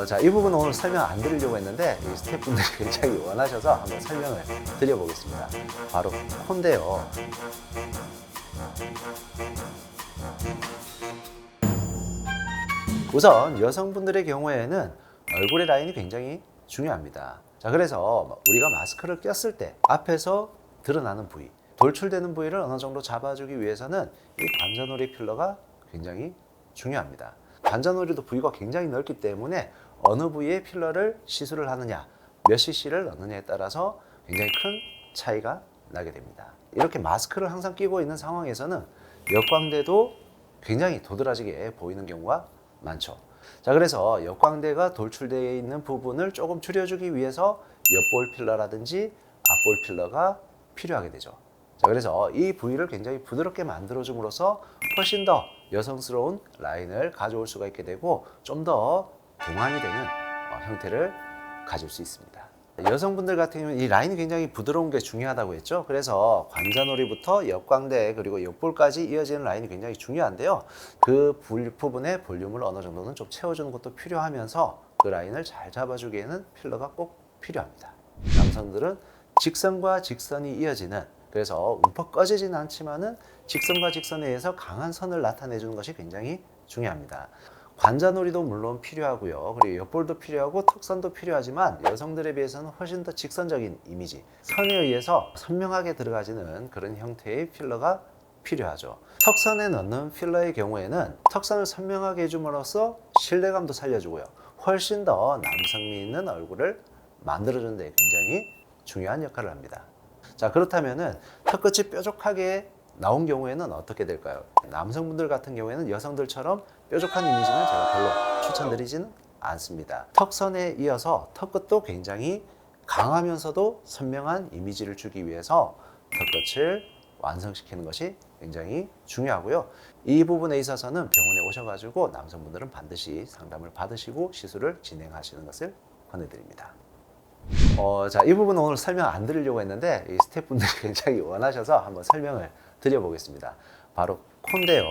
자, 이 부분은 오늘 설명 안 드리려고 했는데 이 스태프분들이 굉장히 원하셔서 한번 설명을 드려보겠습니다. 바로 코인데요. 우선 여성분들의 경우에는 얼굴의 라인이 굉장히 중요합니다. 자, 그래서 우리가 마스크를 꼈을 때 앞에서 드러나는 부위, 돌출되는 부위를 어느 정도 잡아주기 위해서는 이 관자놀이 필러가 굉장히 중요합니다. 관자놀이도 부위가 굉장히 넓기 때문에 어느 부위에 필러를 시술을 하느냐, 몇 cc를 넣느냐에 따라서 굉장히 큰 차이가 나게 됩니다. 이렇게 마스크를 항상 끼고 있는 상황에서는 역광대도 굉장히 도드라지게 보이는 경우가 많죠. 자, 그래서 역광대가 돌출되어 있는 부분을 조금 줄여주기 위해서 옆볼 필러라든지 앞볼 필러가 필요하게 되죠. 자, 그래서 이 부위를 굉장히 부드럽게 만들어줌으로써 훨씬 더 여성스러운 라인을 가져올 수가 있게 되고 좀 더 동안이 되는 형태를 가질 수 있습니다. 여성분들 같은 경우는 이 라인이 굉장히 부드러운 게 중요하다고 했죠. 그래서 관자놀이부터 옆광대 그리고 옆볼까지 이어지는 라인이 굉장히 중요한데요. 그 부분의 볼륨을 어느 정도는 좀 채워주는 것도 필요하면서 그 라인을 잘 잡아주기에는 필러가 꼭 필요합니다. 남성들은 직선과 직선이 이어지는, 그래서 움푹 꺼지진 않지만은 직선과 직선에 의해서 강한 선을 나타내주는 것이 굉장히 중요합니다. 관자놀이도 물론 필요하고요. 그리고 옆볼도 필요하고 턱선도 필요하지만 여성들에 비해서는 훨씬 더 직선적인 이미지, 선에 의해서 선명하게 들어가지는 그런 형태의 필러가 필요하죠. 턱선에 넣는 필러의 경우에는 턱선을 선명하게 해줌으로써 신뢰감도 살려주고요. 훨씬 더 남성미 있는 얼굴을 만들어주는 데 굉장히 중요한 역할을 합니다. 자, 그렇다면은 턱끝이 뾰족하게 나온 경우에는 어떻게 될까요? 남성분들 같은 경우에는 여성들처럼 뾰족한 이미지는 제가 별로 추천드리지는 않습니다. 턱선에 이어서 턱끝도 굉장히 강하면서도 선명한 이미지를 주기 위해서 턱끝을 완성시키는 것이 굉장히 중요하고요. 이 부분에 있어서는 병원에 오셔가지고 남성분들은 반드시 상담을 받으시고 시술을 진행하시는 것을 권해드립니다. 자, 이 부분은 오늘 설명 안 드리려고 했는데 이 스태프분들이 굉장히 원하셔서 한번 설명을 드려보겠습니다. 바로 코인데요.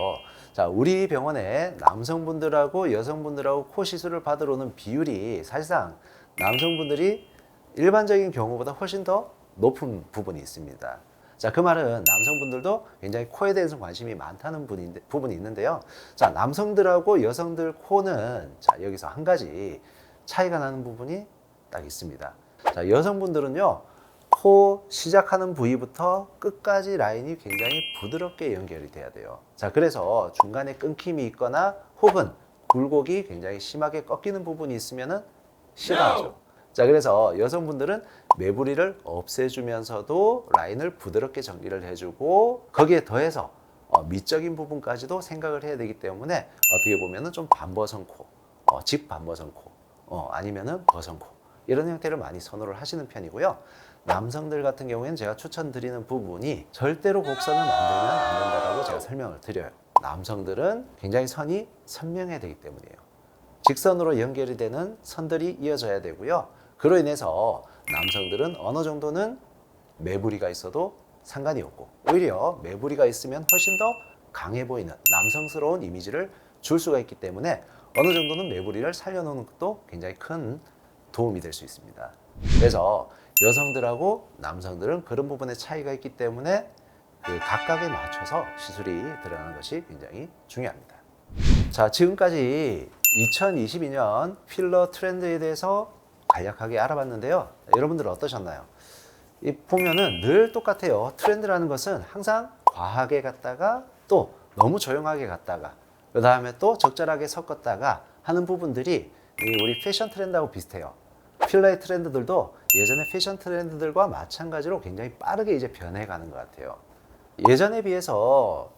자, 우리 병원에 남성분들하고 여성분들하고 코 시술을 받으러 오는 비율이 사실상 남성분들이 일반적인 경우보다 훨씬 더 높은 부분이 있습니다. 자, 그 말은 남성분들도 굉장히 코에 대해서 관심이 많다는 부분이 있는데요. 자, 남성들하고 여성들 코는 자, 여기서 한 가지 차이가 나는 부분이 딱 있습니다. 자, 여성분들은요, 코 시작하는 부위부터 끝까지 라인이 굉장히 부드럽게 연결이 돼야 돼요. 자, 그래서 중간에 끊김이 있거나 혹은 굴곡이 굉장히 심하게 꺾이는 부분이 있으면은 싫어하죠. 자, 그래서 여성분들은 매부리를 없애주면서도 라인을 부드럽게 정리를 해주고 거기에 더해서 미적인 부분까지도 생각을 해야 되기 때문에 어떻게 보면은 좀 반버선 코, 직반버선 코, 아니면은 버선 코, 이런 형태를 많이 선호를 하시는 편이고요. 남성들 같은 경우에는 제가 추천드리는 부분이 절대로 곡선을 만들면 안 된다고 제가 설명을 드려요. 남성들은 굉장히 선이 선명해야 되기 때문이에요. 직선으로 연결이 되는 선들이 이어져야 되고요. 그로 인해서 남성들은 어느 정도는 매부리가 있어도 상관이 없고 오히려 매부리가 있으면 훨씬 더 강해 보이는 남성스러운 이미지를 줄 수가 있기 때문에 어느 정도는 매부리를 살려놓는 것도 굉장히 큰 도움이 될 수 있습니다. 그래서 여성들하고 남성들은 그런 부분에 차이가 있기 때문에 그 각각에 맞춰서 시술이 들어가는 것이 굉장히 중요합니다. 자, 지금까지 2022년 필러 트렌드에 대해서 간략하게 알아봤는데요. 여러분들 어떠셨나요? 이 보면은 늘 똑같아요. 트렌드라는 것은 항상 과하게 갔다가 또 너무 조용하게 갔다가 그 다음에 또 적절하게 섞었다가 하는 부분들이 우리 패션 트렌드하고 비슷해요. 필러의 트렌드들도 예전의 패션 트렌드들과 마찬가지로 굉장히 빠르게 이제 변해가는 것 같아요. 예전에 비해서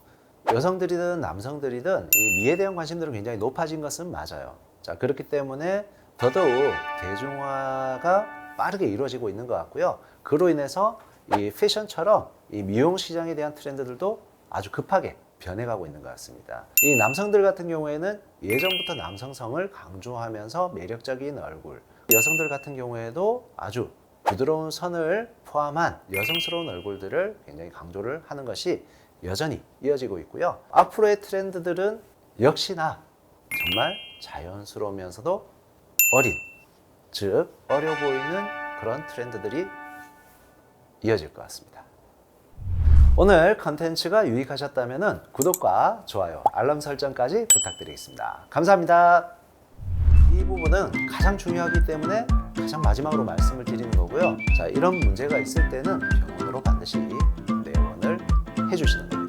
여성들이든 남성들이든 이 미에 대한 관심들은 굉장히 높아진 것은 맞아요. 자, 그렇기 때문에 더더욱 대중화가 빠르게 이루어지고 있는 것 같고요. 그로 인해서 이 패션처럼 이 미용 시장에 대한 트렌드들도 아주 급하게 변해가고 있는 것 같습니다. 이 남성들 같은 경우에는 예전부터 남성성을 강조하면서 매력적인 얼굴, 여성들 같은 경우에도 아주 부드러운 선을 포함한 여성스러운 얼굴들을 굉장히 강조를 하는 것이 여전히 이어지고 있고요. 앞으로의 트렌드들은 역시나 정말 자연스러우면서도 어린, 즉 어려 보이는 그런 트렌드들이 이어질 것 같습니다. 오늘 컨텐츠가 유익하셨다면 구독과 좋아요, 알람 설정까지 부탁드리겠습니다. 감사합니다. 이 부분은 가장 중요하기 때문에 가장 마지막으로 말씀을 드리는 거고요. 자, 이런 문제가 있을 때는 병원으로 반드시 내원을 해주시는 겁니다.